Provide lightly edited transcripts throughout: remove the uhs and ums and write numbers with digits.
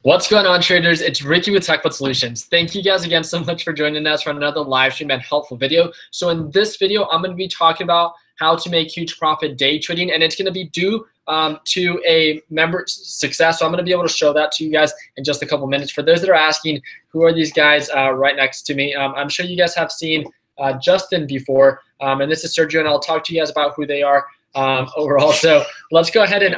What's going on, traders? It's Ricky with TechBot Solutions. Thank you guys again so much for joining us for another live stream and helpful video. So in this video, I'm going to be talking about how to make huge profit day trading, and it's going to be due to a member success. So I'm going to be able to show that to you guys in just a couple minutes. For those that are asking, who are these guys right next to me? I'm sure you guys have seen Justin before, and this is Sergio, and I'll talk to you guys about who they are overall. So let's go ahead, and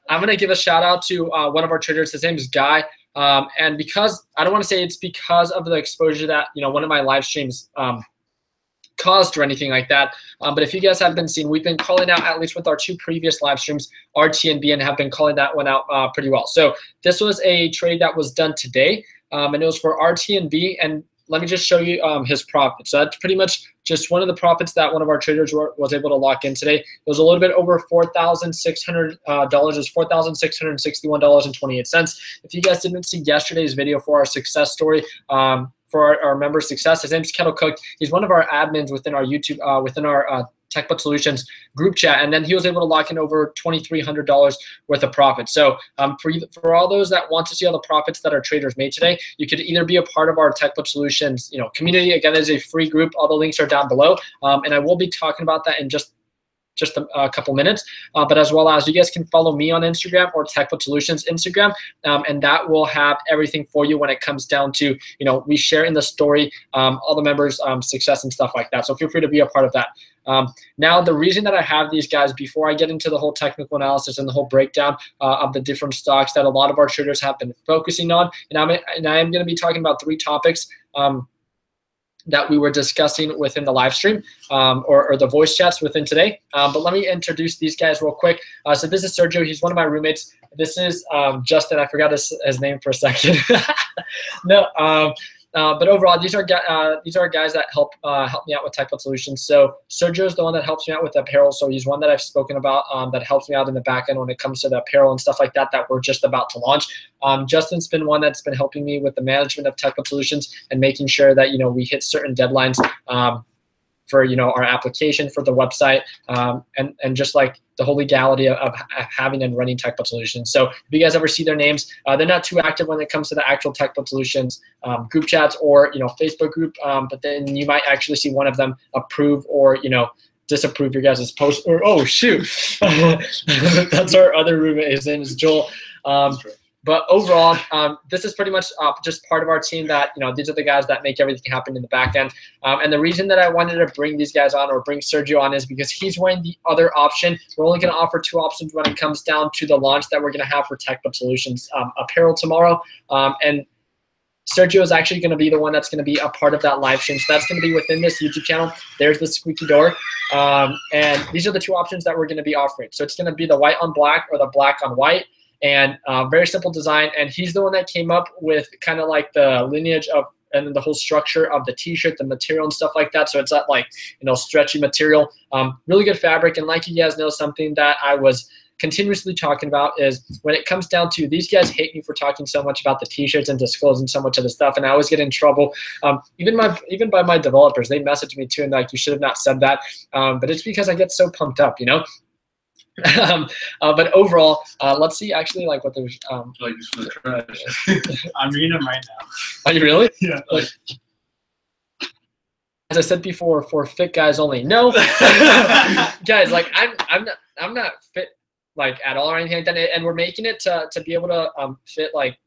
I'm gonna give a shout out to one of our traders. His name is Guy, and because I don't want to say it's because of the exposure that one of my live streams caused or anything like that, but if you guys have been seeing, we've been calling out, at least with our two previous live streams, RTNB, and have been calling that one out pretty well. So this was a trade that was done today, and it was for RTNB, and let me just show you his profit. So that's pretty much just one of the profits that one of our traders was able to lock in today. It was a little bit over $4,600. It was $4,661.28. If you guys didn't see yesterday's video for our success story, for our member success, his name's Kettle Cook. He's one of our admins within our YouTube, within our TechBot Solutions group chat, and then he was able to lock in over $2,300 worth of profit. So for all those that want to see all the profits that our traders made today, you could either be a part of our TechBot Solutions community. Again, it's a free group. All the links are down below, and I will be talking about that in just a couple minutes, but as well as you guys can follow me on Instagram or TechBot Solutions Instagram, and that will have everything for you when it comes down to, we share in the story, all the members' success and stuff like that. So feel free to be a part of that. Now, the reason that I have these guys, before I get into the whole technical analysis and the whole breakdown of the different stocks that a lot of our traders have been focusing on, and I am going to be talking about three topics that we were discussing within the live stream or the voice chats within today. But let me introduce these guys real quick. So this is Sergio. He's one of my roommates. This is Justin. I forgot his name for a second. No, but overall, these are guys that help me out with TechBot Solutions. So Sergio is the one that helps me out with the apparel. So he's one that I've spoken about that helps me out in the back end when it comes to the apparel and stuff like that we're just about to launch. Justin's been one that's been helping me with the management of TechBot Solutions and making sure that we hit certain deadlines for our application for the website, and just like the whole legality of having and running TechBot Solutions. So if you guys ever see their names, they're not too active when it comes to the actual TechBot Solutions group chats or Facebook group, but then you might actually see one of them approve or disapprove your guys' post. Or oh shoot, that's our other roommate. His name is Joel. But overall, this is pretty much just part of our team that, these are the guys that make everything happen in the back end. And the reason that I wanted to bring these guys on or bring Sergio on is because he's wearing the other option. We're only going to offer two options when it comes down to the launch that we're going to have for TechBot Solutions apparel tomorrow. And Sergio is actually going to be the one that's going to be a part of that live stream. So that's going to be within this YouTube channel. There's the squeaky door. And these are the two options that we're going to be offering. So it's going to be the white on black or the black on white. And very simple design, and he's the one that came up with kind of like the lineage of and the whole structure of the t-shirt, the material and stuff like that. So it's that like stretchy material, really good fabric. And like you guys know, something that I was continuously talking about is when it comes down to, these guys hate me for talking so much about the t-shirts and disclosing so much of the stuff, and I always get in trouble. Even by my developers, they message me too and like, you should have not said that, but it's because I get so pumped up, but overall, let's see actually like what there's like just for the trash. I'm reading them right now. Are you really? Yeah. As I said before, for fit guys only. No, guys, like I'm not fit like at all or anything like that. And we're making it to be able to fit, like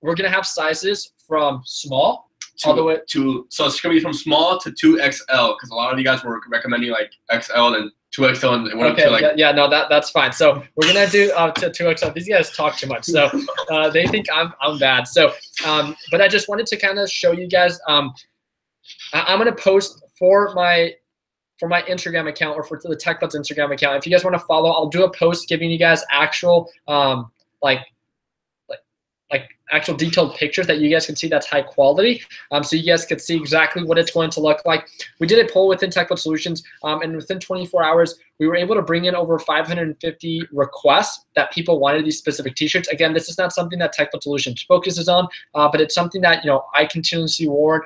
we're gonna have sizes from small all the way to, so it's gonna be from small to 2XL, because a lot of you guys were recommending like XL and 2XL and it went up to like no, that's fine. So we're gonna do to 2XL. These guys talk too much, so they think I'm bad. So but I just wanted to kind of show you guys. I'm gonna post for my Instagram account or for the TechBot's Instagram account. If you guys want to follow, I'll do a post giving you guys actual like actual detailed pictures that you guys can see that's high quality, so you guys can see exactly what it's going to look like. We did a poll within TechBot Solutions, and within 24 hours, we were able to bring in over 550 requests that people wanted these specific t-shirts. Again, this is not something that TechBot Solutions focuses on, but it's something that I continuously wore,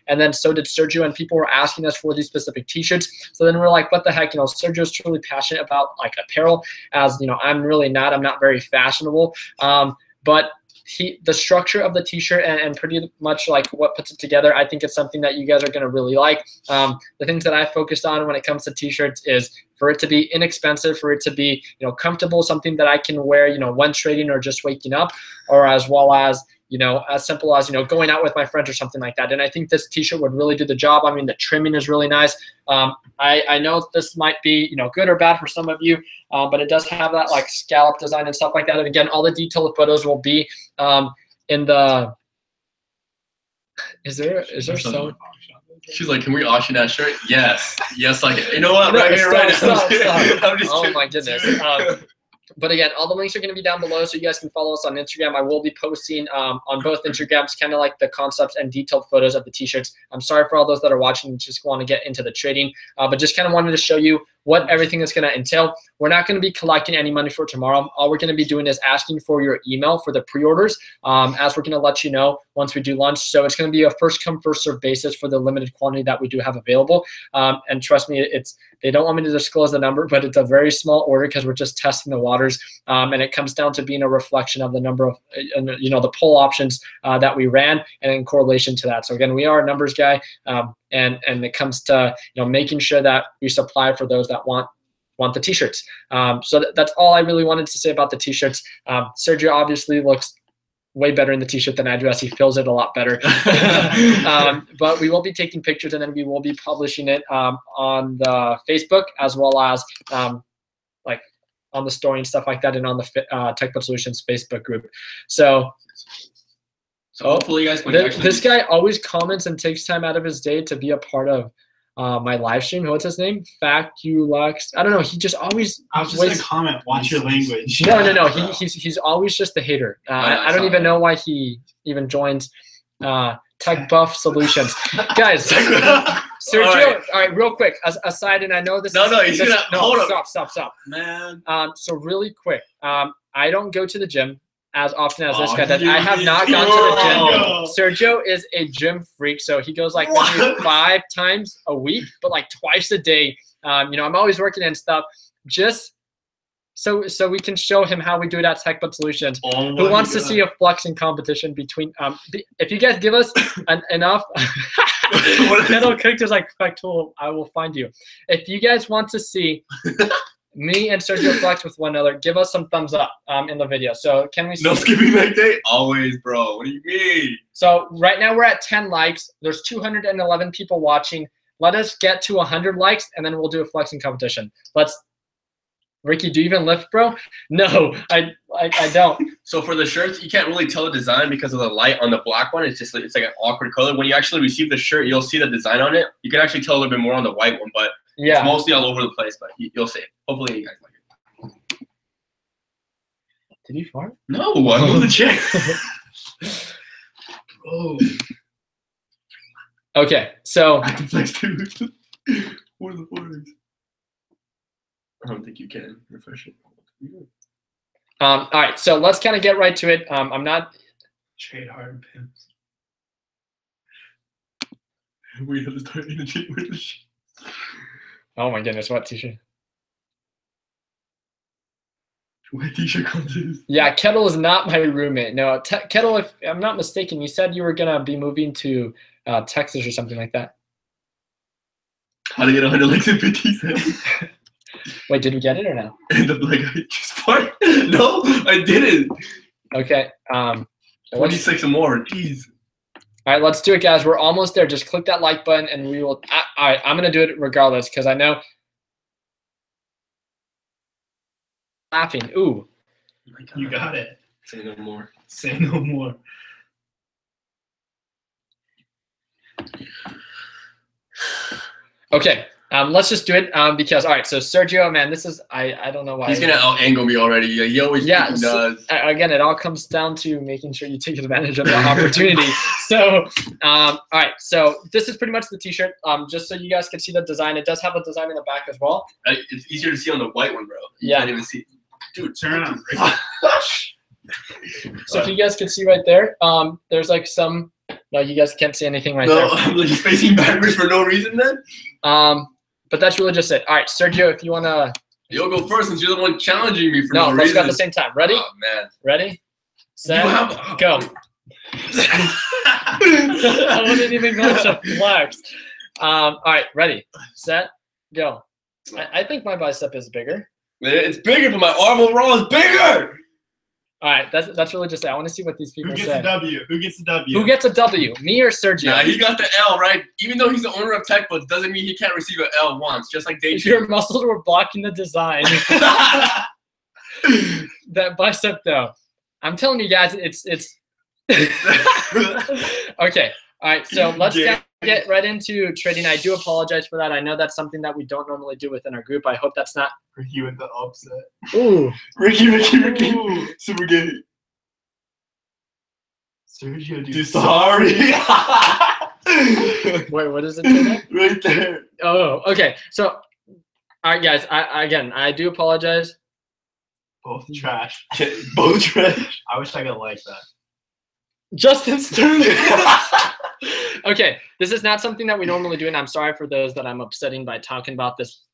and then so did Sergio, and people were asking us for these specific t-shirts. So then we're like, what the heck, Sergio's truly passionate about like apparel, as I'm really not. I'm not very fashionable. but the structure of the t-shirt and pretty much like what puts it together, I think it's something that you guys are going to really like. The things that I focused on when it comes to t-shirts is for it to be inexpensive, for it to be, you know, comfortable, something that I can wear, you know, when trading or just waking up, or as well as, you know, as simple as, you know, going out with my friends or something like that. And I think this t-shirt would really do the job. I mean, the trimming is really nice. I know this might be, you know, good or bad for some of you, but it does have that like scallop design and stuff like that. And again, all the detailed photos will be in the, is there some? She's like, can we auction that shirt? Yes. Yes, like, you know what? No, right here, right now. Stop. I'm just Oh kidding. my goodness. But again, all the links are going to be down below, so you guys can follow us on Instagram. I will be posting on both Instagrams kind of like the concepts and detailed photos of the t-shirts. I'm sorry for all those that are watching and just want to get into the trading, but just kind of wanted to show you what everything is going to entail. We're not going to be collecting any money for tomorrow. All we're going to be doing is asking for your email for the pre-orders, as we're going to let you know once we do launch. So it's going to be a first come, first serve basis for the limited quantity that we do have available. And trust me, they don't want me to disclose the number, but it's a very small order because we're just testing the waters. And it comes down to being a reflection of the number of, you know, the poll options that we ran and in correlation to that. So again, we are a numbers guy. And it comes to, you know, making sure that we supply for those that want the t-shirts. So that's all I really wanted to say about the t-shirts. Sergio obviously looks way better in the t-shirt than I do, as he fills it a lot better. But we will be taking pictures, and then we will be publishing it on the Facebook, as well as like on the story and stuff like that, and on the TechBud Solutions Facebook group. So hopefully you guys can this guy always comments and takes time out of his day to be a part of my live stream. What's his name? Faculux. I don't know. He just always. I was just gonna comment. Watch your language. No. He's always just a hater. I don't even know why he even joins TechBud Solutions. Guys, Sergio. All right, real quick. Aside, and I know this. He's gonna hold up. Stop, man. So really quick. I don't go to the gym as often as this guy does. I have not gone to the gym. Sergio is a gym freak, so he goes like maybe 5 times a week, but like twice a day. You know, I'm always working and stuff, just so we can show him how we do it at TechBud Solutions. Who wants to see a flexing competition between? If you guys give us enough, Kettle Cooked is like tool. I will find you. If you guys want to see me and Sergio flex with one another, give us some thumbs up in the video. So can we see? No skipping leg day? Always, bro. What do you mean? So right now we're at 10 likes. There's 211 people watching. Let us get to 100 likes, and then we'll do a flexing competition. Ricky, do you even lift, bro? No, I don't. So for the shirts, you can't really tell the design because of the light on the black one. It's like an awkward color. When you actually receive the shirt, you'll see the design on it. You can actually tell a little bit more on the white one, but yeah, it's mostly all over the place. But you'll see it. Hopefully, you guys like it. Did you fart? No, I moved the chair. Bro. Okay, so I can flex too. What are the Forex? I don't think you can refresh it. All right, so let's kind of get right to it. I'm not trade hard pimps. We have to start in the trade with the shit. Oh my goodness, what t-shirt? What t-shirt contest? Yeah, Kettle is not my roommate. No, Kettle, if I'm not mistaken, you said you were gonna be moving to Texas or something like that. How to get 100 likes in 50 seconds. Wait, did we get it or no? And I'm like, I just farted. No, I didn't. Okay. 26 or more. Jeez. All right, let's do it, guys. We're almost there. Just click that like button, and we will. All right, I'm gonna do it regardless because I know. Laughing. Ooh. Oh, you got it. Say no more. Say no more. Okay. Let's just do it because, all right, so Sergio, man, this is, I don't know why. He's going to out-angle me already. He always does. Again, it all comes down to making sure you take advantage of the opportunity. So, all right, so this is pretty much the t-shirt. Just so you guys can see the design. It does have a design in the back as well. It's easier to see on the white one, bro. Yeah. I didn't even see. Dude, turn on. Right? So if you guys can see right there, there's like some, no, you guys can't see anything right there. No, I'm just facing backwards for no reason then? But that's really just it. All right, Sergio, if you want to. You'll go first since you're the one challenging me for no reason. No, let's go at the same time. Ready? Oh, man. Ready? set, go. I wouldn't even go to flex. All right, ready, set, go. I think my bicep is bigger. It's bigger, but my arm overall is bigger. All right, that's really just it. I want to see what these people say. Who gets a W? Who gets a W? Who gets a W? Me or Sergio? Nah, he got the L, right? Even though he's the owner of TechBooks, doesn't mean he can't receive an L once, just like Dave. Your muscles were blocking the design. That bicep, though. I'm telling you guys, it's. Okay. All right. So let's get right into trading. I do apologize for that. I know that's something that we don't normally do within our group. I hope that's not. Ricky with the upset. Ooh. Ricky. Ooh. Super gay. Sergio, dude, sorry. Wait, what does it say there? Right there. Oh, okay. So, all right, guys. I do apologize. Both trash. Both trash. I wish I could like that. Justin Stern. Okay, this is not something that we normally do, and I'm sorry for those that I'm upsetting by talking about this.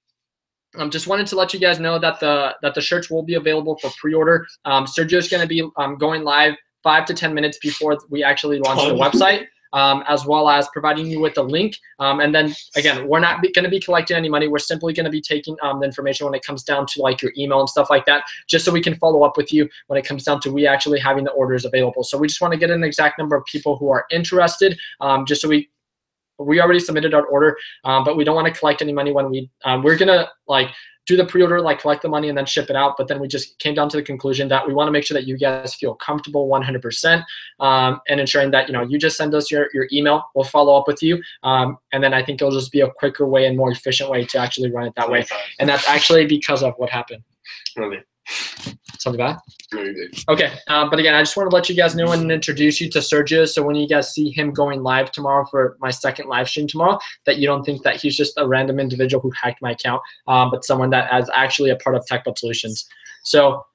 Just wanted to let you guys know that the shirts will be available for pre-order. Sergio's going to be going live 5 to 10 minutes before we actually launch the website, as well as providing you with a link. And then again, we're not going to be collecting any money. We're simply going to be taking the information when it comes down to like your email and stuff like that, just so we can follow up with you when it comes down to we actually having the orders available. So we just want to get an exact number of people who are interested, just so we already submitted our order, but we don't want to collect any money when we're gonna like do the pre-order, like collect the money and then ship it out. But then we just came down to the conclusion that we want to make sure that you guys feel comfortable 100%, and ensuring that you just send us your email. We'll follow up with you, and then I think it'll just be a quicker way and more efficient way to actually run it that way. And that's actually because of what happened. Really? Something bad? Very good. Okay, but again, I just want to let you guys know and introduce you to Sergio, so when you guys see him going live tomorrow for my second live stream tomorrow, that you don't think that he's just a random individual who hacked my account, but someone that is actually a part of TechBot Solutions. So,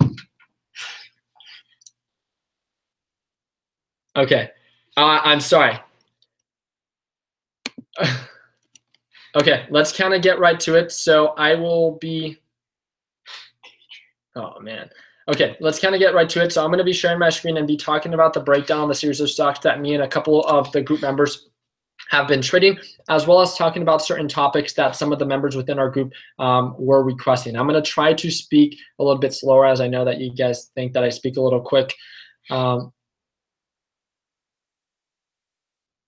okay, I'm sorry. Okay, let's kind of get right to it. So I will be. Oh man. Okay, let's kind of get right to it. So I'm going to be sharing my screen and be talking about the breakdown on the series of stocks that me and a couple of the group members have been trading, as well as talking about certain topics that some of the members within our group were requesting. I'm going to try to speak a little bit slower, as I know that you guys think that I speak a little quick.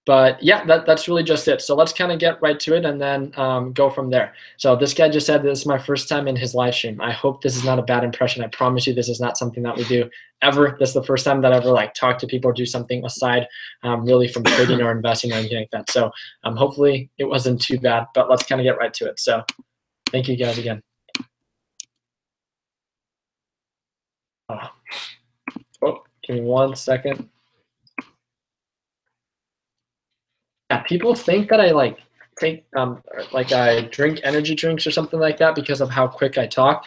But yeah, that's really just it. So let's kind of get right to it and then go from there. So this guy just said this is my first time in his live stream. I hope this is not a bad impression. I promise you this is not something that we do ever. This is the first time that I ever like talk to people or do something aside really from trading or investing or anything like that. So hopefully it wasn't too bad, but let's kind of get right to it. So thank you guys again. Oh, give me 1 second. Yeah, people think that I like take like I drink energy drinks or something like that because of how quick I talk.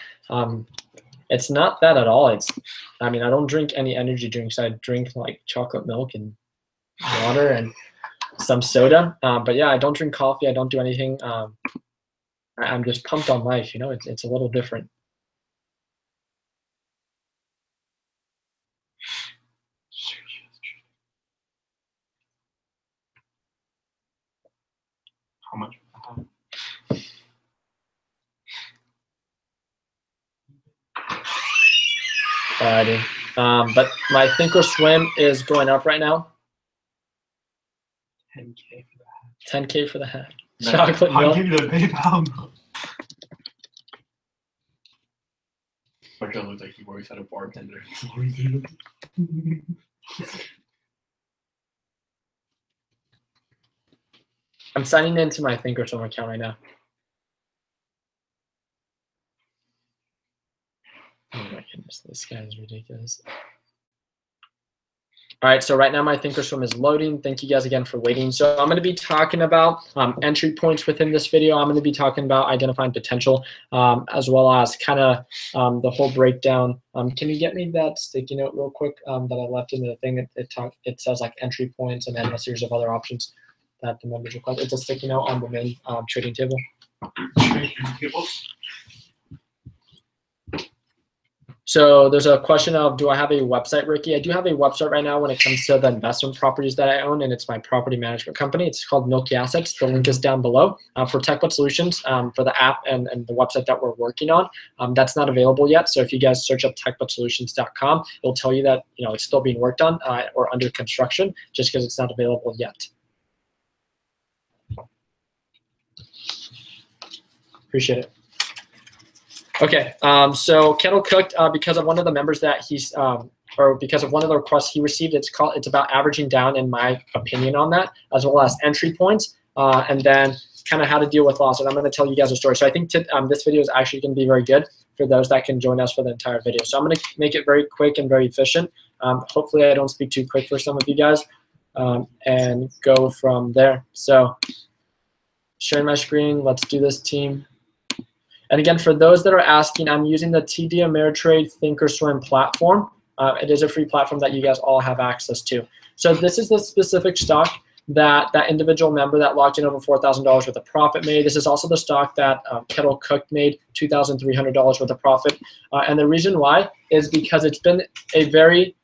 It's not that at all. I mean, I don't drink any energy drinks. I drink like chocolate milk and water and some soda. But yeah, I don't drink coffee. I don't do anything. I'm just pumped on life. It's a little different. How much? Alrighty. But my Thinkorswim is going up right now. 10K for the hat. 10K for the hat. Chocolate milk. I'll give you the PayPal. My girl looks like he works at a bartender. I'm signing into my Thinkorswim account right now. Oh my goodness, this guy is ridiculous. All right, so right now my Thinkorswim is loading. Thank you guys again for waiting. So I'm going to be talking about entry points within this video. I'm going to be talking about identifying potential, as well as kind of the whole breakdown. Can you get me that sticky note real quick that I left in the thing? It says like entry points and then a series of other options that the members request. It's a sticky note on the main trading table. Trading tables. So there's a question of, do I have a website, Ricky? I do have a website right now when it comes to the investment properties that I own, and it's my property management company. It's called Milky Assets. The link is down below. For TechBud Solutions, for the app and the website that we're working on, that's not available yet. So if you guys search up techbudsolutions.com, it'll tell you that it's still being worked on or under construction, just because it's not available yet. Appreciate it. Okay, so Kettle Cooked, because of one of the members that he's, or because of one of the requests he received, it's about averaging down, in my opinion, on that, as well as entry points, and then kind of how to deal with loss. And I'm going to tell you guys a story. So I think this video is actually going to be very good for those that can join us for the entire video. So I'm going to make it very quick and very efficient. Hopefully I don't speak too quick for some of you guys, and go from there. So sharing my screen, let's do this, team. And again, for those that are asking, I'm using the TD Ameritrade Thinkorswim platform. It is a free platform that you guys all have access to. So this is the specific stock that individual member that logged in over $4,000 worth of profit made. This is also the stock that Kettle Cooked made $2,300 worth of profit. And the reason why is because it's been a very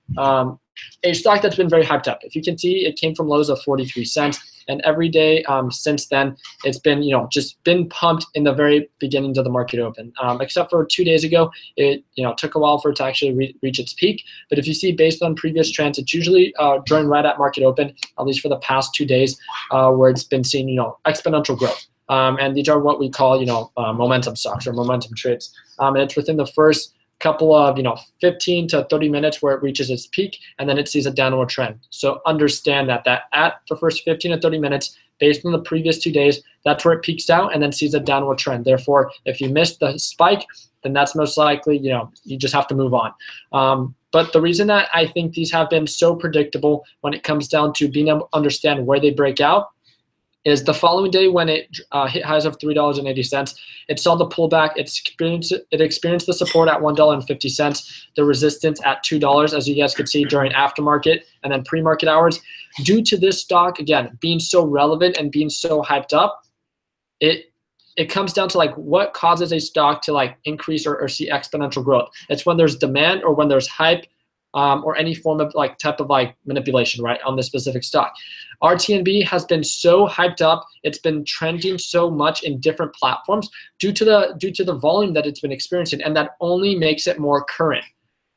a stock that's been very hyped up. If you can see, it came from lows of 43 cents. And every day since then, it's been just been pumped in the very beginnings of the market open. Except for 2 days ago, it took a while for it to actually reach its peak. But if you see, based on previous trends, it's usually during right at market open, at least for the past 2 days, where it's been seeing exponential growth. And these are what we call momentum stocks or momentum trades. And it's within the first couple of 15 to 30 minutes where it reaches its peak, and then it sees a downward trend. So understand that at the first 15 to 30 minutes, based on the previous 2 days, that's where it peaks out and then sees a downward trend. Therefore, if you missed the spike, then that's most likely you just have to move on. But the reason that I think these have been so predictable when it comes down to being able to understand where they break out is the following day when it hit highs of $3.80. It saw the pullback. It experienced the support at $1.50, the resistance at $2, as you guys could see during aftermarket and then pre-market hours. Due to this stock, again, being so relevant and being so hyped up, it comes down to what causes a stock to increase or see exponential growth. It's when there's demand or when there's hype, or any form of type of manipulation, right, on this specific stock. RTNB has been so hyped up. It's been trending so much in different platforms due to the volume that it's been experiencing, and that only makes it more current.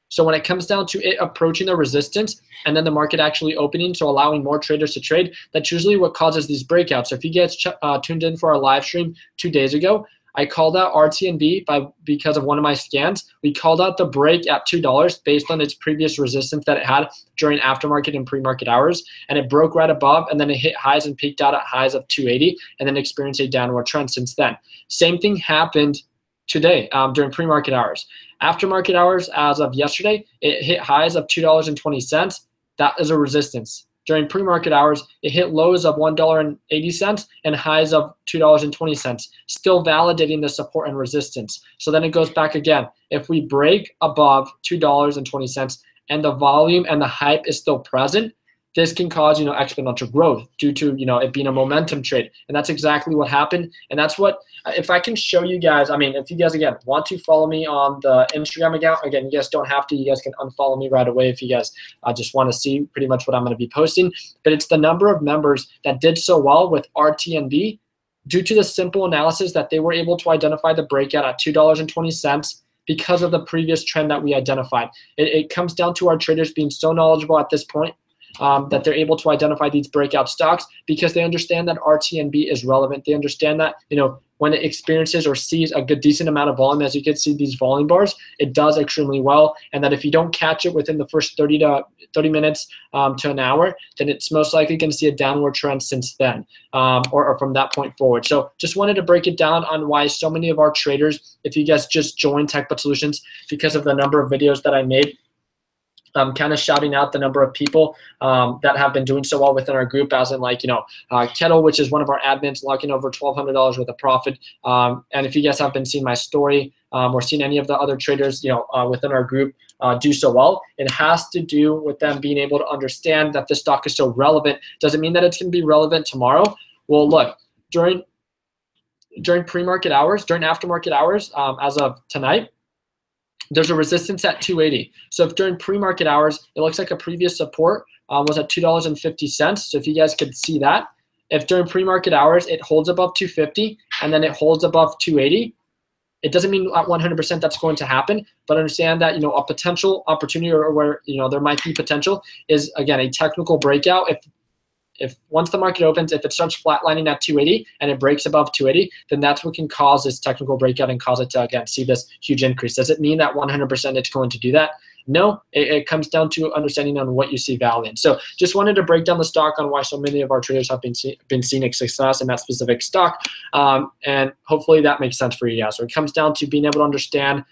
So when it comes down to it approaching the resistance and then the market actually opening, so allowing more traders to trade, that's usually what causes these breakouts. So if you guys tuned in for our live stream 2 days ago, I called out RTNB because of one of my scans. We called out the break at $2 based on its previous resistance that it had during aftermarket and pre-market hours, and it broke right above, and then it hit highs and peaked out at highs of 280, and then experienced a downward trend since then. Same thing happened today during pre-market hours. Aftermarket hours, as of yesterday, it hit highs of $2.20. That is a resistance. During pre-market hours, it hit lows of $1.80 and highs of $2.20, still validating the support and resistance. So then it goes back again. If we break above $2.20 and the volume and the hype is still present, this can cause exponential growth due to it being a momentum trade, and that's exactly what happened. And that's what, if I can show you guys, if you guys again want to follow me on the Instagram account, again, you guys don't have to. You guys can unfollow me right away if you guys just want to see pretty much what I'm going to be posting. But it's the number of members that did so well with RTNB due to the simple analysis that they were able to identify the breakout at $2.20 because of the previous trend that we identified. It comes down to our traders being so knowledgeable at this point, that they're able to identify these breakout stocks because they understand that RTNB is relevant. They understand that when it experiences or sees a good decent amount of volume, as you can see these volume bars, it does extremely well, and that if you don't catch it within the first 30 minutes to an hour, then it's most likely going to see a downward trend since then, or from that point forward. So just wanted to break it down on why so many of our traders, if you guys just joined TechBud Solutions because of the number of videos that I made, kind of shouting out the number of people that have been doing so well within our group, as in Kettle, which is one of our admins, locking over $1,200 worth of profit. And if you guys have been seeing my story or seen any of the other traders within our group do so well, it has to do with them being able to understand that this stock is so relevant. Does it mean that it's going to be relevant tomorrow? Well, look, during pre-market hours, during aftermarket hours, as of tonight, there's a resistance at 280. So if during pre-market hours, it looks like a previous support was at $2.50. So if you guys could see that, if during pre-market hours it holds above 250 and then it holds above 280, it doesn't mean at 100% that's going to happen, but understand that, a potential opportunity or where, there might be potential is, again, a technical breakout. If once the market opens, if it starts flatlining at 280 and it breaks above 280, then that's what can cause this technical breakout and cause it to, again, see this huge increase. Does it mean that 100% it's going to do that? No, it comes down to understanding on what you see value in. So just wanted to break down the stock on why so many of our traders have been seeing success in that specific stock, and hopefully that makes sense for you guys. So it comes down to being able to understand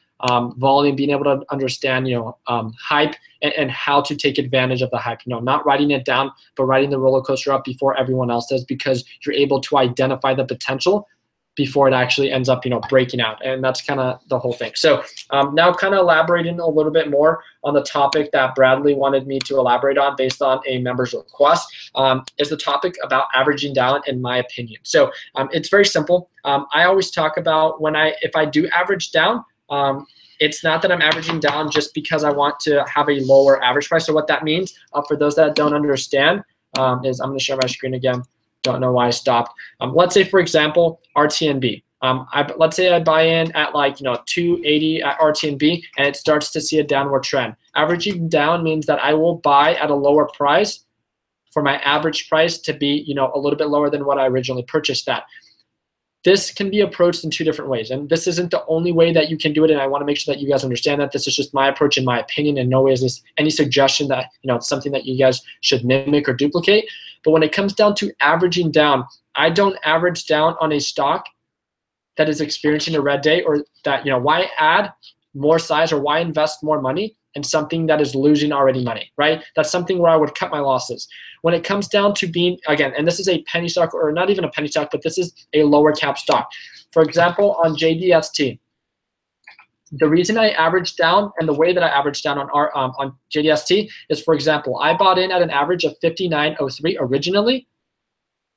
volume, being able to understand hype and how to take advantage of the hype. Not writing it down, but riding the roller coaster up before everyone else does, because you're able to identify the potential before it actually ends up breaking out. And that's kind of the whole thing. So now kind of elaborating a little bit more on the topic that Bradley wanted me to elaborate on based on a member's request, is the topic about averaging down, in my opinion. So it's very simple. I always talk about if I do average down, it's not that I'm averaging down just because I want to have a lower average price. So what that means, for those that don't understand, is I'm going to share my screen again. Don't know why I stopped. Let's say, for example, RTNB. Let's say I buy in at 280 at RTNB and it starts to see a downward trend. Averaging down means that I will buy at a lower price for my average price to be a little bit lower than what I originally purchased at. This can be approached in two different ways, and this isn't the only way that you can do it, and I want to make sure that you guys understand that this is just my approach and my opinion, and no way is this any suggestion that it's something that you guys should mimic or duplicate. But when it comes down to averaging down, I don't average down on a stock that is experiencing a red day, or that why add more size or why invest more money in something that is losing already money, right? That's something where I would cut my losses. When it comes down to being, again, and this is a penny stock, or not even a penny stock, but this is a lower cap stock. For example, on JDST, the reason I average down and the way that I average down on JDST is, for example, I bought in at an average of 59.03 originally.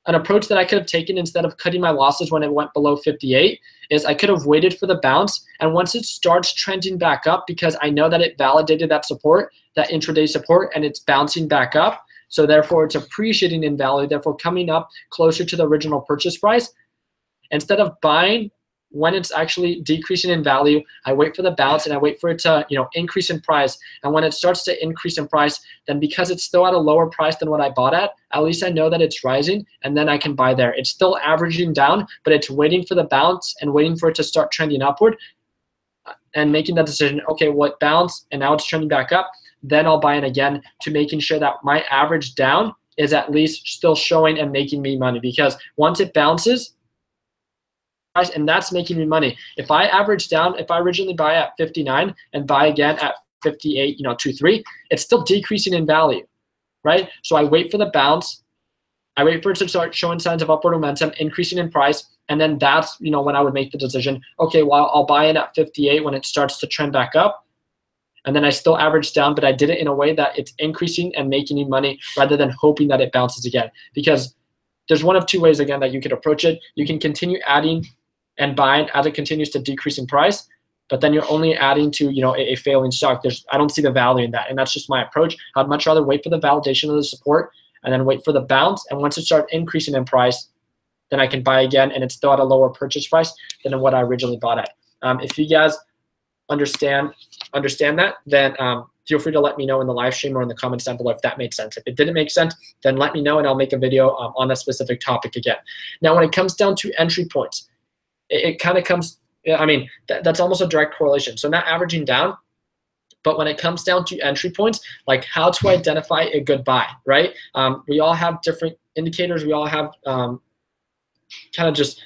An approach that I could have taken instead of cutting my losses when it went below 58 is I could have waited for the bounce, and once it starts trending back up, because I know that it validated that support, that intraday support, and it's bouncing back up, so therefore it's appreciating in value, therefore coming up closer to the original purchase price. Instead of buying when it's actually decreasing in value, I wait for the bounce and I wait for it to increase in price. And when it starts to increase in price, then because it's still at a lower price than what I bought at least I know that it's rising, and then I can buy there. It's still averaging down, but it's waiting for the bounce and waiting for it to start trending upward and making that decision, okay, what bounce, and now it's trending back up, then I'll buy in again, to making sure that my average down is at least still showing and making me money. Because once it bounces, and that's making me money. If I average down, if I originally buy at 59 and buy again at 58, 2.3, it's still decreasing in value, right? So I wait for the bounce, I wait for it to start showing signs of upward momentum, increasing in price, and then that's when I would make the decision, okay, well, I'll buy in at 58 when it starts to trend back up, and then I still average down, but I did it in a way that it's increasing and making me money rather than hoping that it bounces again. Because there's one of two ways, again, that you could approach it. You can continue adding and buying as it continues to decrease in price, but then you're only adding to a failing stock. I don't see the value in that, and that's just my approach. I'd much rather wait for the validation of the support and then wait for the bounce, and once it starts increasing in price, then I can buy again, and it's still at a lower purchase price than what I originally bought at. If you guys understand that, then feel free to let me know in the live stream or in the comments down below if that made sense. If it didn't make sense, then let me know, and I'll make a video on that specific topic again. Now, when it comes down to entry points, it kind of comes, that's almost a direct correlation. So not averaging down, but when it comes down to entry points, like how to identify a good buy, right? We all have different indicators. We all have kind of just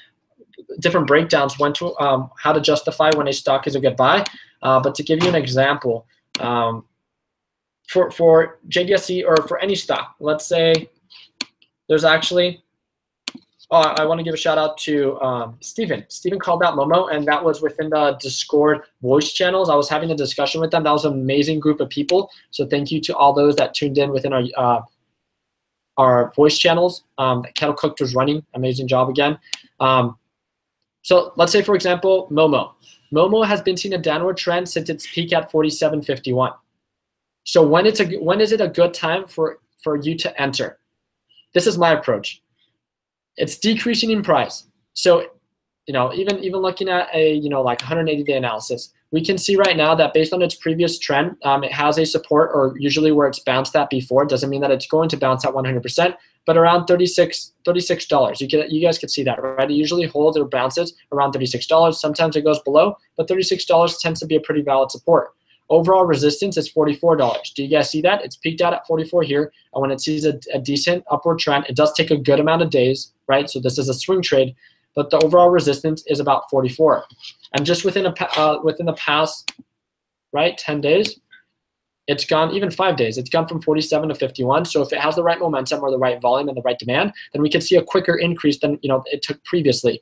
different breakdowns how to justify when a stock is a good buy. But to give you an example, for JDSC or for any stock, let's say there's actually, I want to give a shout out to Steven. Steven called out Momo, and that was within the Discord voice channels. I was having a discussion with them. That was an amazing group of people. So thank you to all those that tuned in within our voice channels that Kettle Cooked was running. Amazing job again. So let's say, for example, Momo. Momo has been seeing a downward trend since its peak at 47.51. So when is it a good time for you to enter? This is my approach. It's decreasing in price. So, even looking at a like 180-day analysis, we can see right now that based on its previous trend, it has a support, or usually where it's bounced at before. It doesn't mean that it's going to bounce at 100%, but around $36. You guys can see that, right? It usually holds or bounces around $36. Sometimes it goes below, but $36 tends to be a pretty valid support. Overall resistance is $44. Do you guys see that? It's peaked out at 44 here, and when it sees a decent upward trend, it does take a good amount of days, right? So this is a swing trade, but the overall resistance is about 44. And just within the past, right, 10 days, it's gone, even 5 days, it's gone from 47 to 51. So if it has the right momentum or the right volume and the right demand, then we can see a quicker increase than it took previously.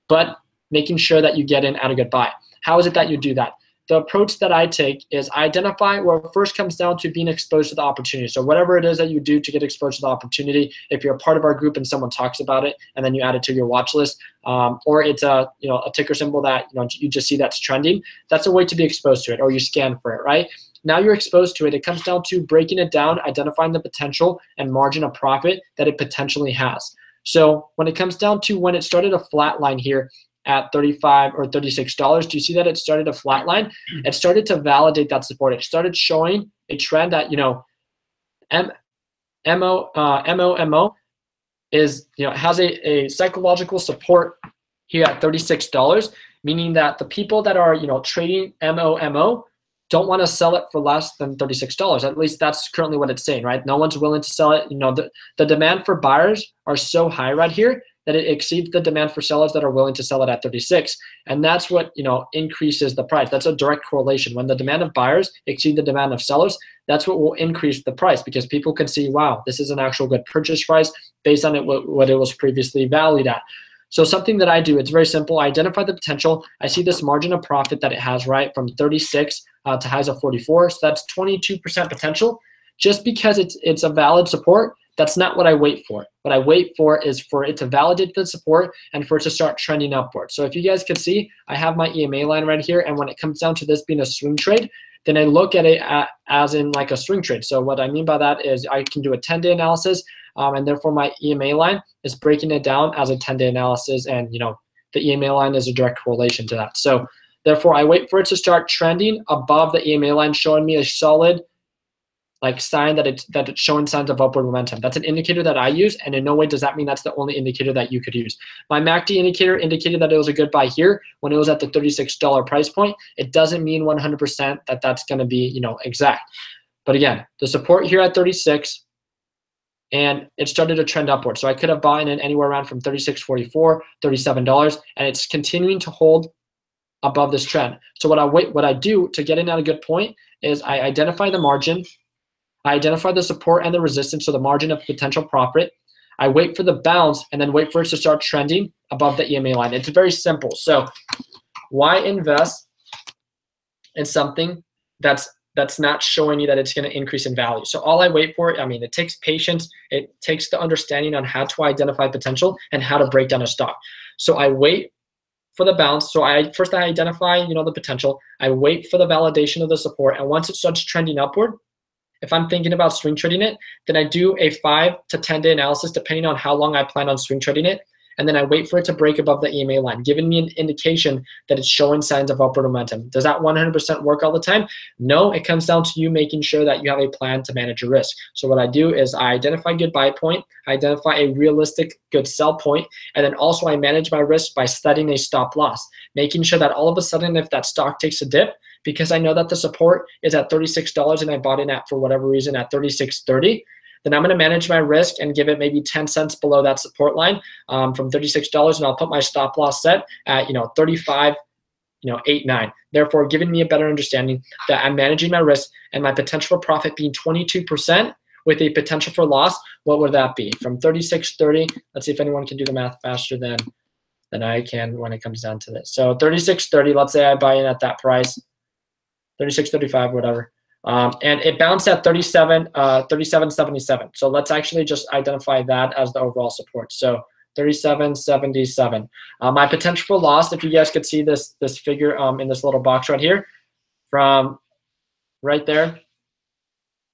But making sure that you get in at a good buy. How is it that you do that? The approach that I take is I identify where it first comes down to being exposed to the opportunity. So whatever it is that you do to get exposed to the opportunity, if you're a part of our group and someone talks about it and then you add it to your watch list, or it's a ticker symbol that you just see that's trending, that's a way to be exposed to it, or you scan for it, right? Now you're exposed to it. It comes down to breaking it down, identifying the potential and margin of profit that it potentially has. So when it comes down to when it started a flat line here at $35 or $36, do you see that it started a flat line? It started to validate that support. It started showing a trend that MOMO is has a psychological support here at $36, meaning that the people that are trading MOMO don't want to sell it for less than $36. At least that's currently what it's saying, right? No one's willing to sell it. The demand for buyers are so high right here that it exceeds the demand for sellers that are willing to sell it at 36. And that's what increases the price. That's a direct correlation. When the demand of buyers exceeds the demand of sellers, that's what will increase the price, because people can see, wow, this is an actual good purchase price based on what it was previously valued at. So something that I do, it's very simple. I identify the potential. I see this margin of profit that it has, right, from 36 to highs of 44. So that's 22% potential. Just because it's a valid support, that's not what I wait for. What I wait for is for it to validate the support and for it to start trending upward. So if you guys can see, I have my EMA line right here. And when it comes down to this being a swing trade, then I look at it as in like a swing trade. So what I mean by that is I can do a 10-day analysis, and therefore my EMA line is breaking it down as a 10-day analysis, and the EMA line is a direct correlation to that. So therefore I wait for it to start trending above the EMA line, showing me a solid sign that it's showing signs of upward momentum. That's an indicator that I use, and in no way does that mean that's the only indicator that you could use. My MACD indicator indicated that it was a good buy here when it was at the $36 price point. It doesn't mean 100% that that's going to be exact. But again, the support here at 36, and it started to trend upward. So I could have bought in anywhere around from $36.44, $37, and it's continuing to hold above this trend. So what I do to get in at a good point is I identify the margin. I identify the support and the resistance, so the margin of potential profit. I wait for the bounce and then wait for it to start trending above the EMA line. It's very simple. So why invest in something that's not showing you that it's going to increase in value? So all I wait for, it takes patience. It takes the understanding on how to identify potential and how to break down a stock. So I wait for the bounce. So first I identify, the potential. I wait for the validation of the support. And once it starts trending upward, if I'm thinking about swing trading it, then I do a 5 to 10-day analysis depending on how long I plan on swing trading it. And then I wait for it to break above the EMA line, giving me an indication that it's showing signs of upward momentum. Does that 100% work all the time? No, it comes down to you making sure that you have a plan to manage your risk. So what I do is I identify a good buy point, I identify a realistic good sell point, and then also I manage my risk by setting a stop loss, making sure that all of a sudden if that stock takes a dip, because I know that the support is at $36 and I bought in at, for whatever reason, at $36.30, then I'm going to manage my risk and give it maybe 10 cents below that support line from $36, and I'll put my stop loss set at 35, 8, 9. Therefore, giving me a better understanding that I'm managing my risk and my potential for profit being 22% with a potential for loss. What would that be? From $36.30, let's see if anyone can do the math faster than I can when it comes down to this. So $36.30, let's say I buy in at that price, $36.35, whatever. And it bounced at 37.77. So let's actually just identify that as the overall support. So 37.77. My potential for loss, if you guys could see this figure in this little box right here, from right there,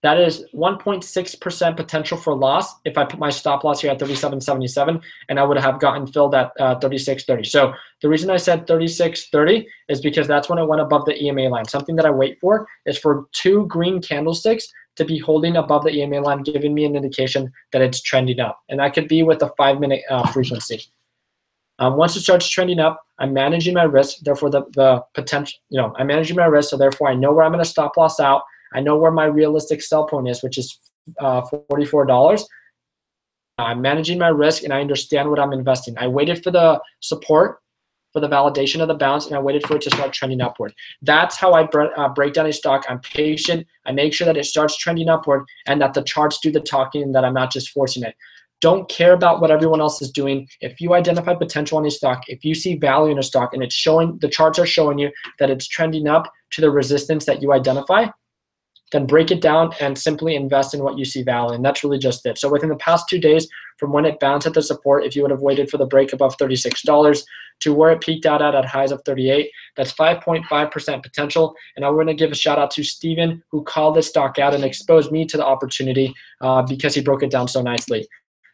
that is 1.6% potential for loss if I put my stop loss here at 37.77, and I would have gotten filled at 36.30. So the reason I said 36.30 is because that's when it went above the EMA line. Something that I wait for is for 2 green candlesticks to be holding above the EMA line, giving me an indication that it's trending up. And that could be with a 5-minute frequency. Once it starts trending up, I'm managing my risk. Therefore, the potential, I'm managing my risk. So therefore, I know where I'm going to stop loss out. I know where my realistic sell point is, which is $44. I'm managing my risk, and I understand what I'm investing. I waited for the support, for the validation of the bounce, and I waited for it to start trending upward. That's how I break down a stock. I'm patient. I make sure that it starts trending upward and that the charts do the talking and that I'm not just forcing it. Don't care about what everyone else is doing. If you identify potential in a stock, if you see value in a stock and it's showing, the charts are showing you that it's trending up to the resistance that you identify, then break it down and simply invest in what you see value. And that's really just it. So within the past 2 days, from when it bounced at the support, if you would have waited for the break above $36 to where it peaked out at highs of 38, that's 5.5% potential. And I want to give a shout out to Steven, who called this stock out and exposed me to the opportunity because he broke it down so nicely.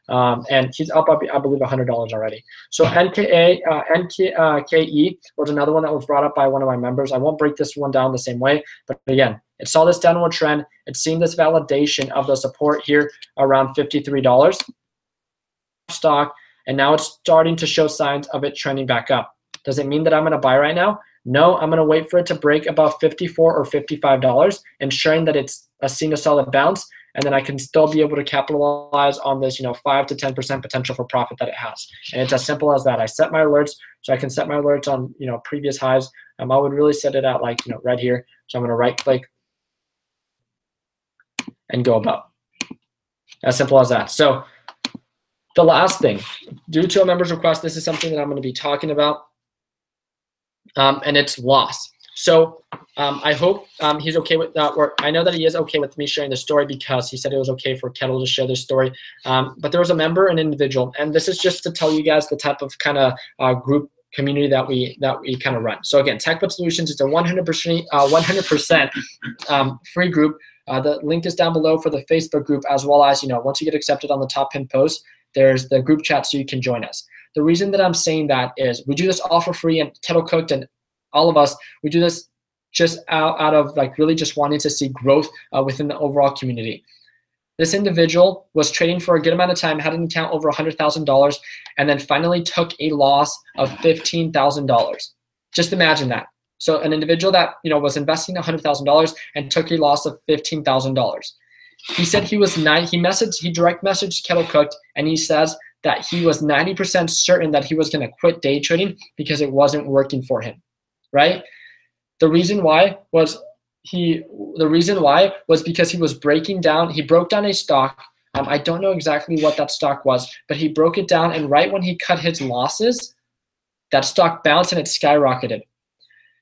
And he's up, I believe, $100 already. So NKE was another one that was brought up by one of my members. I won't break this one down the same way, but again, it saw this downward trend. It's seen this validation of the support here around $53 stock, and now it's starting to show signs of it trending back up. Does it mean that I'm going to buy right now? No, I'm going to wait for it to break above $54 or $55, ensuring that it's seen a solid bounce, and then I can still be able to capitalize on this, 5 to 10% potential for profit that it has. And it's as simple as that. I set my alerts, so I can set my alerts on, previous highs. I would really set it at right here. So I'm going to right click and go above. As simple as that. So the last thing, due to a member's request, this is something that I'm going to be talking about, and it's loss. So I hope he's okay with that, or I know that he is okay with me sharing the story because he said it was okay for Kettle to share this story. But there was a member, an individual, and this is just to tell you guys the type of kind of group community that we kind of run. So again, TechBud Solutions is a 100% free group. The link is down below for the Facebook group, as well as once you get accepted on the top pinned post, there's the group chat so you can join us. The reason that I'm saying that is we do this all for free, and Kettle Cooked and all of us, we do this just out of really just wanting to see growth within the overall community. This individual was trading for a good amount of time, had an account over $100,000, and then finally took a loss of $15,000. Just imagine that. So an individual that was investing $100,000 and took a loss of $15,000. He said he direct messaged Kettle Cooked, and he says that he was 90% certain that he was going to quit day trading because it wasn't working for him. Right? The reason why was because he was breaking down. He broke down a stock. I don't know exactly what that stock was, but he broke it down, and right when he cut his losses, that stock bounced and it skyrocketed.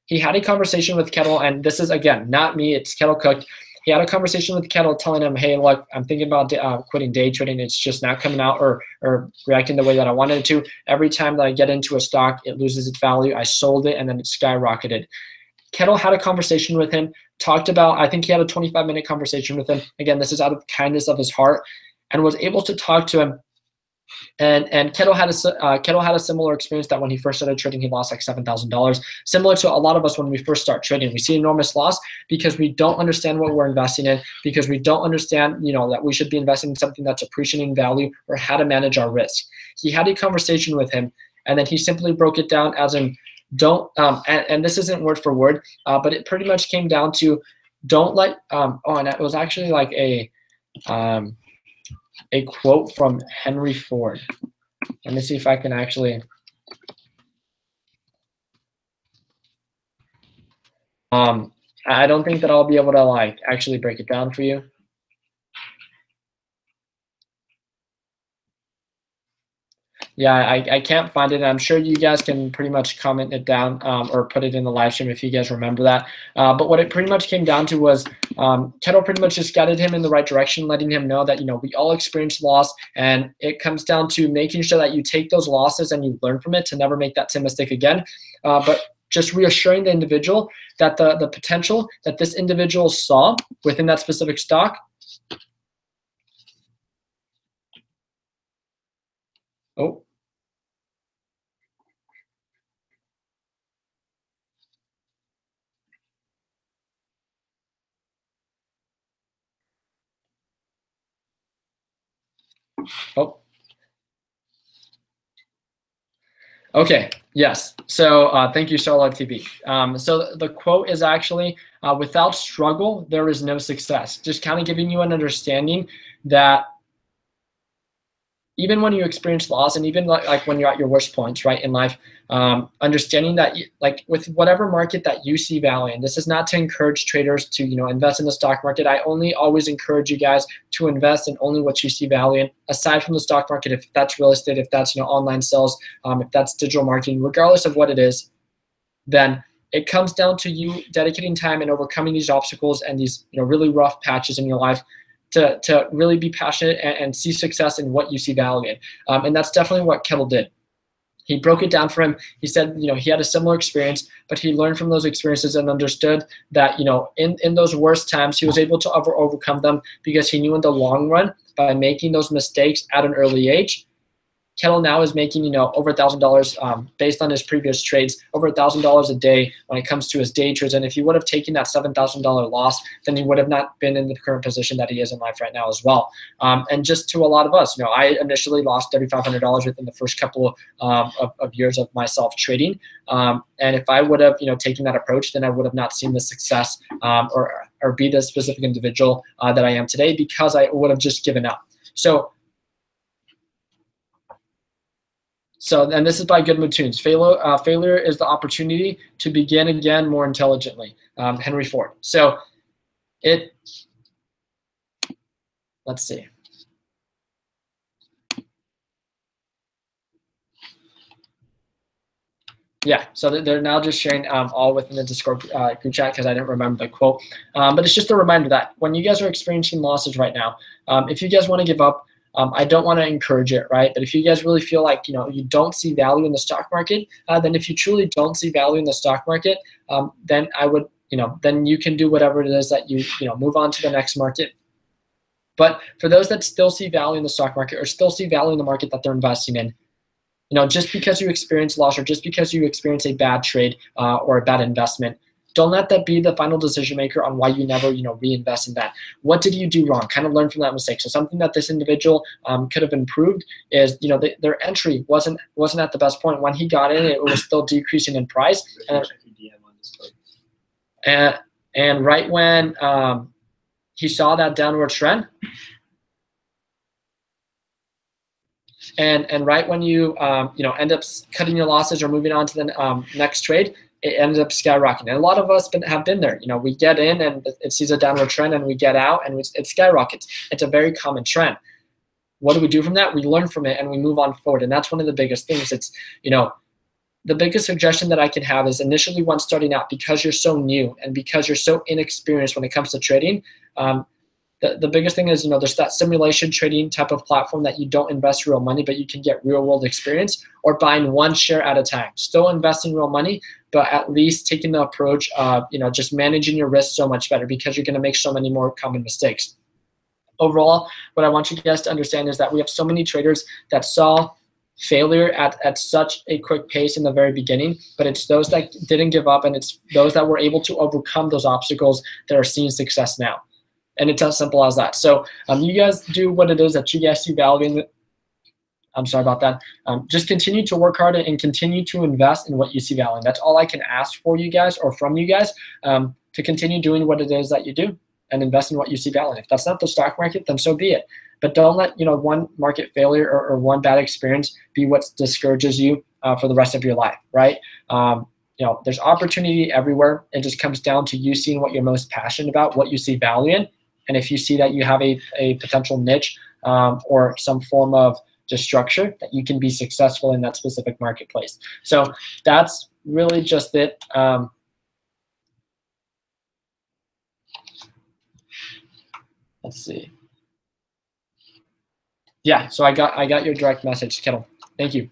He had a conversation with Kettle, and this is, again, not me, it's Kettle Cooked. He had a conversation with Kettle telling him, hey, look, I'm thinking about quitting day trading. It's just not coming out or reacting the way that I wanted it to. Every time that I get into a stock, it loses its value. I sold it, and then it skyrocketed. Kettle had a conversation with him, talked about, I think he had a 25-minute conversation with him. Again, this is out of kindness of his heart, and was able to talk to him. And Kettle had a similar experience that when he first started trading, he lost like $7,000. Similar to a lot of us when we first start trading, we see enormous loss because we don't understand what we're investing in, because we don't understand, that we should be investing in something that's appreciating in value, or how to manage our risk. He had a conversation with him, and then he simply broke it down as in don't. And this isn't word for word, but it pretty much came down to don't let. And it was actually like a quote from Henry Ford. Let me see if I can actually. I don't think that I'll be able to actually break it down for you. Yeah, I can't find it. I'm sure you guys can pretty much comment it down or put it in the live stream if you guys remember that. But what it pretty much came down to was Kettle pretty much just guided him in the right direction, letting him know that, you know, we all experience loss, and it comes down to making sure that you take those losses and you learn from it to never make that same mistake again. But just reassuring the individual that the potential that this individual saw within that specific stock. Oh. Oh. Okay, yes. So thank you, Charlotte TV. So the quote is actually, without struggle, there is no success. Just kind of giving you an understanding that even when you experience loss, and even like when you're at your worst points, right, in life, understanding that like with whatever market that you see value in, this is not to encourage traders to, you know, invest in the stock market. I only always encourage you guys to invest in only what you see value in, aside from the stock market. If that's real estate, if that's, you know, online sales, if that's digital marketing, regardless of what it is, then it comes down to you dedicating time and overcoming these obstacles and these, you know, really rough patches in your life to really be passionate and see success in what you see value in. And that's definitely what Kettle did. He broke it down for him. He said, you know, he had a similar experience, but he learned from those experiences and understood that, you know, in those worst times, he was able to overcome them because he knew in the long run, by making those mistakes at an early age, Kettle now is making, you know, over $1,000 based on his previous trades, over $1,000 a day when it comes to his day trades. And if he would have taken that $7,000 loss, then he would have not been in the current position that he is in life right now as well. And just to a lot of us, you know, I initially lost $3,500 within the first couple of years of myself trading. And if I would have, you know, taken that approach, then I would have not seen the success or be the specific individual that I am today, because I would have just given up. So, and this is by Good Mood Tunes. Failure is the opportunity to begin again more intelligently. Henry Ford. So, let's see. Yeah, so they're now just sharing all within the Discord group chat because I didn't remember the quote. But it's just a reminder that when you guys are experiencing losses right now, if you guys want to give up, I don't want to encourage it, right? But if you guys really feel like, you know, you don't see value in the stock market, then if you truly don't see value in the stock market, then I would, you know, then you can do whatever it is that you know, move on to the next market. But for those that still see value in the stock market or still see value in the market that they're investing in, you know, just because you experience loss or just because you experience a bad trade or a bad investment, don't let that be the final decision maker on why you never, you know, reinvest in that. What did you do wrong? Kind of learn from that mistake. So something that this individual could have improved is, you know, their entry wasn't at the best point. When he got in, it was still decreasing in price. And right when he saw that downward trend, and right when you you know, end up cutting your losses or moving on to the next trade, it ends up skyrocketing. And a lot of us have been there. You know, we get in and it sees a downward trend, and we get out and it skyrockets. It's a very common trend. What do we do from that? We learn from it and we move on forward. And that's one of the biggest things. It's, you know, the biggest suggestion that I can have is initially when starting out, because you're so new and because you're so inexperienced when it comes to trading, the biggest thing is, you know, there's that simulation trading type of platform that you don't invest real money, but you can get real world experience, or buying one share at a time. Still investing real money, but at least taking the approach of, you know, just managing your risk so much better, because you're going to make so many more common mistakes. Overall, what I want you guys to understand is that we have so many traders that saw failure at such a quick pace in the very beginning, but it's those that didn't give up, and it's those that were able to overcome those obstacles that are seeing success now. And it's as simple as that. So you guys do what it is that you guys see value in. I'm sorry about that. Just continue to work hard and continue to invest in what you see value in. That's all I can ask for you guys, or from you guys, to continue doing what it is that you do and invest in what you see value in. If that's not the stock market, then so be it. But don't let, you know, one market failure or one bad experience be what discourages you for the rest of your life, right? You know, there's opportunity everywhere. It just comes down to you seeing what you're most passionate about, what you see value in. And if you see that you have a potential niche or some form of just structure that you can be successful in that specific marketplace. So that's really just it. Let's see. Yeah, so I got your direct message, Kittle. Thank you.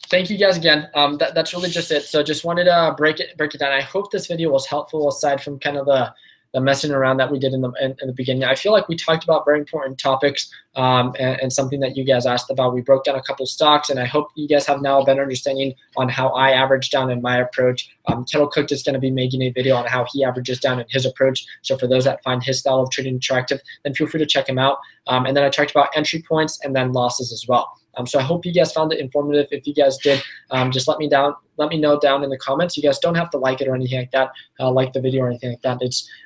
Thank you guys again. That's really just it. So just wanted to break it down. I hope this video was helpful aside from kind of the messing around that we did in the beginning. I feel like we talked about very important topics and something that you guys asked about. We broke down a couple stocks, and I hope you guys have now a better understanding on how I average down in my approach. Kettle Cooked is going to be making a video on how he averages down in his approach. So for those that find his style of trading attractive, then feel free to check him out. And then I talked about entry points and then losses as well. So I hope you guys found it informative. If you guys did, just let me know down in the comments. You guys don't have to like it or anything like that, like the video or anything like that.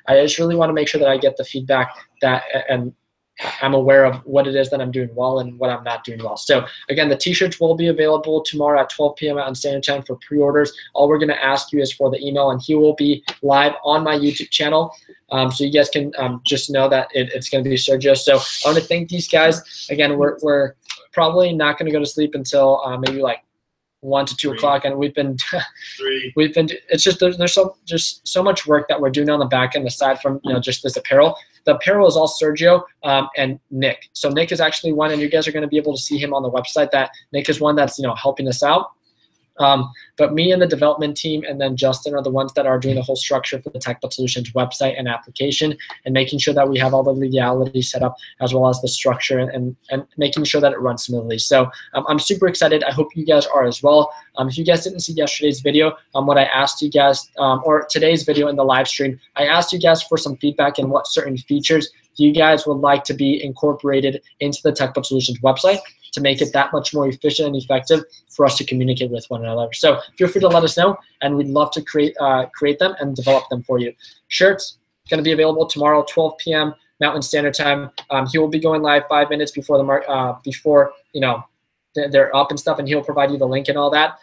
I just really want to make sure that I get the feedback that and I'm aware of what it is that I'm doing well and what I'm not doing well. So again, the t-shirts will be available tomorrow at 12 p.m. Mountain Standard Time for pre-orders. All we're going to ask you is for the email, and he will be live on my YouTube channel. So you guys can just know that it's going to be Sergio. So I want to thank these guys. Again, we're probably not going to go to sleep until maybe like 1 to 2 o'clock, and we've been it's just there's so much work that we're doing on the back end aside from just this apparel. The apparel is all Sergio and Nick. So Nick is actually one, and you guys are going to be able to see him on the website. That Nick is one that's helping us out. But me and the development team and then Justin are the ones that are doing the whole structure for the TechBot Solutions website and application, and making sure that we have all the legality set up as well as the structure and making sure that it runs smoothly. So I'm super excited. I hope you guys are as well. If you guys didn't see yesterday's video, what I asked you guys, or today's video in the live stream, I asked you guys for some feedback and what certain features you guys would like to be incorporated into the TechBot Solutions website to make it that much more efficient and effective for us to communicate with one another. So feel free to let us know, and we'd love to create them and develop them for you. Shirts going to be available tomorrow, 12 p.m. Mountain Standard Time. He will be going live 5 minutes before they're up and stuff, and he'll provide you the link and all that.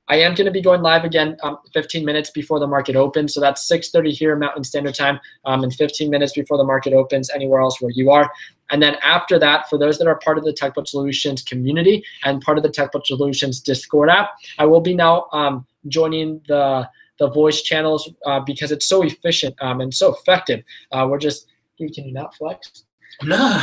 I am going to be going live again 15 minutes before the market opens. So that's 6:30 here Mountain Standard Time, and 15 minutes before the market opens anywhere else where you are. And then after that, for those that are part of the TechBot Solutions community and part of the TechBot Solutions Discord app, I will be now joining the voice channels because it's so efficient and so effective. We're just, can you not flex? Nah.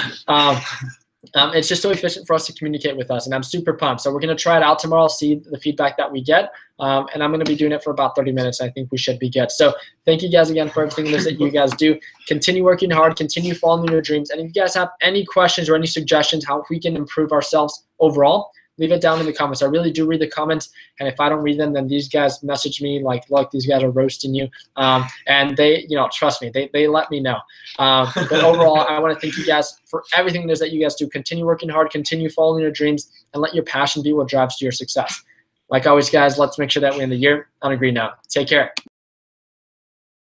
It's just so efficient for us to communicate with us, and I'm super pumped. So we're going to try it out tomorrow, see the feedback that we get, and I'm going to be doing it for about 30 minutes. I think we should be good. So thank you guys again for everything that you guys do. Continue working hard, continue following your dreams, and if you guys have any questions or any suggestions how we can improve ourselves overall, leave it down in the comments. I really do read the comments, and if I don't read them, then these guys message me like, look, these guys are roasting you, and they, trust me, they let me know. But overall, I want to thank you guys for everything it is that you guys do. Continue working hard, continue following your dreams, and let your passion be what drives to your success. Like always, guys, let's make sure that we end the year on a green note. Take care.